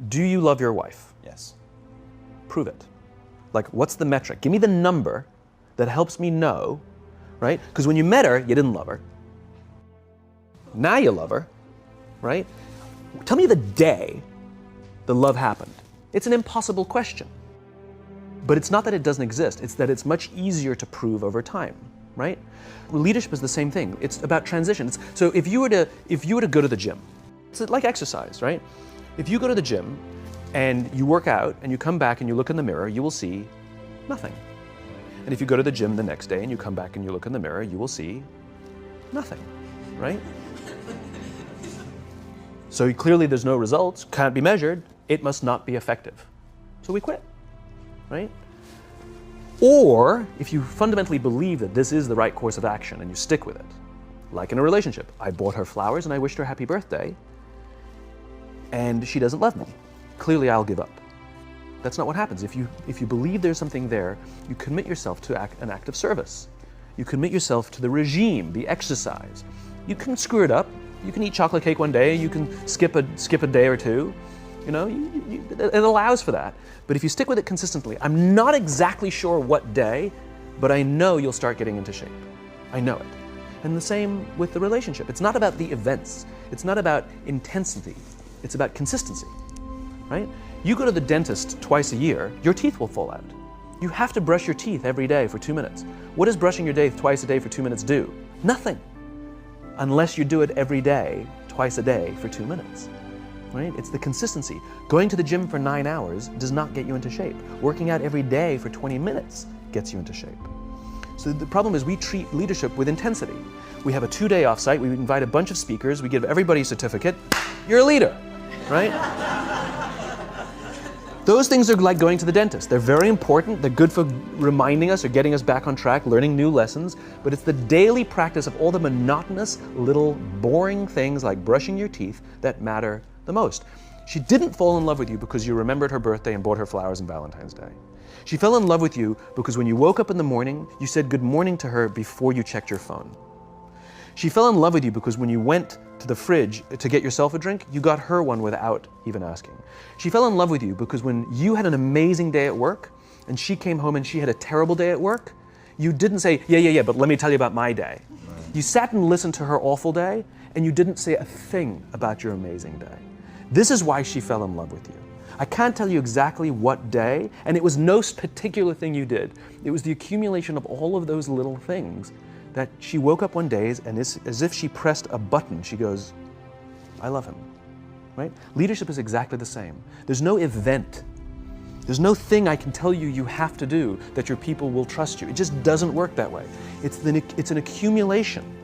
Do you love your wife? Yes. Prove it. Like, what's the metric? Give me the number that helps me know, right? Because when you met her, you didn't love her. Now you love her, right? Tell me the day the love happened. It's an impossible question. But it's not that it doesn't exist, it's that it's much easier to prove over time, right? Leadership is the same thing. It's about transition. So if you were to go to the gym, it's like exercise, right? If you go to the gym and you work out and you come back and you look in the mirror, you will see nothing. And if you go to the gym the next day and you come back and you look in the mirror, you will see nothing, right? So clearly there's no results, can't be measured, it must not be effective. So we quit, right? Or if you fundamentally believe that this is the right course of action and you stick with it, like in a relationship, I bought her flowers and I wished her happy birthday, and she doesn't love me. Clearly I'll give up. That's not what happens. If you believe there's something there, you commit yourself to an act of service. You commit yourself to the regime, the exercise. You can screw it up. You can eat chocolate cake one day, you can skip a day or two. You know, it allows for that. But if you stick with it consistently, I'm not exactly sure what day, but I know you'll start getting into shape. I know it. And the same with the relationship. It's not about the events. It's not about intensity. It's about consistency, right? You go to the dentist twice a year, your teeth will fall out. You have to brush your teeth every day for 2 minutes. What does brushing your teeth twice a day for 2 minutes do? Nothing. Unless you do it every day, twice a day for 2 minutes. Right? It's the consistency. Going to the gym for 9 hours does not get you into shape. Working out every day for 20 minutes gets you into shape. So the problem is we treat leadership with intensity. We have a 2-day offsite, we invite a bunch of speakers, we give everybody a certificate, you're a leader, right? Those things are like going to the dentist. They're very important, they're good for reminding us or getting us back on track, learning new lessons, but it's the daily practice of all the monotonous, little, boring things like brushing your teeth that matter the most. She didn't fall in love with you because you remembered her birthday and bought her flowers on Valentine's Day. She fell in love with you because when you woke up in the morning, you said good morning to her before you checked your phone. She fell in love with you because when you went to the fridge to get yourself a drink, you got her one without even asking. She fell in love with you because when you had an amazing day at work and she came home and she had a terrible day at work, you didn't say, yeah, but let me tell you about my day. You sat and listened to her awful day and you didn't say a thing about your amazing day. This is why she fell in love with you. I can't tell you exactly what day, and it was no particular thing you did. It was the accumulation of all of those little things that she woke up one day and as if she pressed a button, she goes, I love him, right? Leadership is exactly the same. There's no event. There's no thing I can tell you you have to do that your people will trust you. It just doesn't work that way. It's an accumulation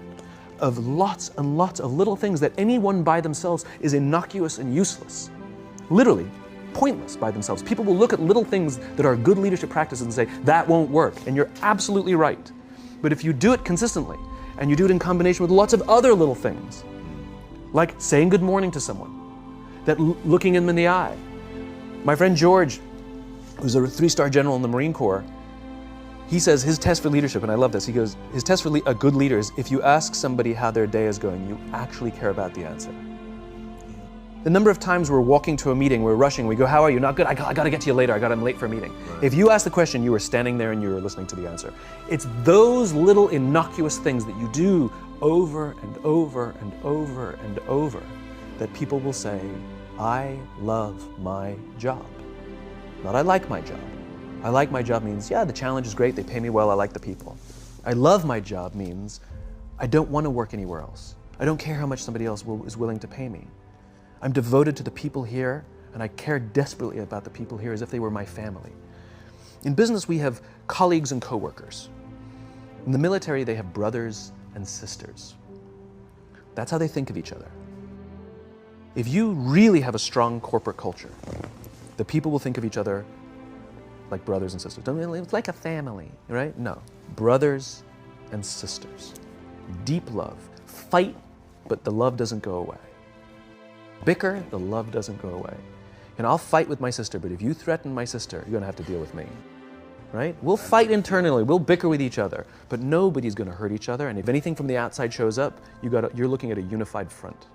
of lots and lots of little things that anyone by themselves is innocuous and useless. Literally, pointless by themselves. People will look at little things that are good leadership practices and say, that won't work, and you're absolutely right. But if you do it consistently, and you do it in combination with lots of other little things, like saying good morning to someone, that looking them in the eye. My friend George, who's a 3-star general in the Marine Corps, he says his test for leadership, and I love this, he goes, his test for a good leader is if you ask somebody how their day is going, you actually care about the answer. The number of times we're walking to a meeting, we're rushing, we go, how are you? Not good, I got to get to you later, I'm late for a meeting. Right. If you ask the question, you were standing there and you were listening to the answer. It's those little innocuous things that you do over and over and over and over that people will say, I love my job. Not I like my job. I like my job means, yeah, the challenge is great, they pay me well, I like the people. I love my job means, I don't want to work anywhere else. I don't care how much somebody else is willing to pay me. I'm devoted to the people here, and I care desperately about the people here as if they were my family. In business, we have colleagues and coworkers. In the military, they have brothers and sisters. That's how they think of each other. If you really have a strong corporate culture, the people will think of each other like brothers and sisters. It's like a family, right? No, brothers and sisters. Deep love. Fight, but the love doesn't go away. Bicker, the love doesn't go away. And I'll fight with my sister, but if you threaten my sister, you're gonna have to deal with me, right? We'll fight internally, we'll bicker with each other, but nobody's gonna hurt each other, and if anything from the outside shows up, you're looking at a unified front.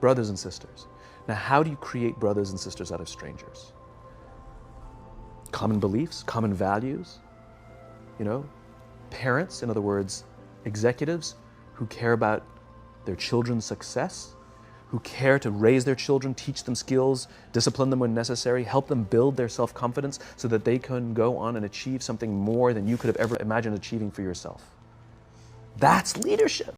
Brothers and sisters. Now, how do you create brothers and sisters out of strangers? Common beliefs, common values, parents, in other words, executives who care about their children's success, who care to raise their children, teach them skills, discipline them when necessary, help them build their self-confidence so that they can go on and achieve something more than you could have ever imagined achieving for yourself. That's leadership.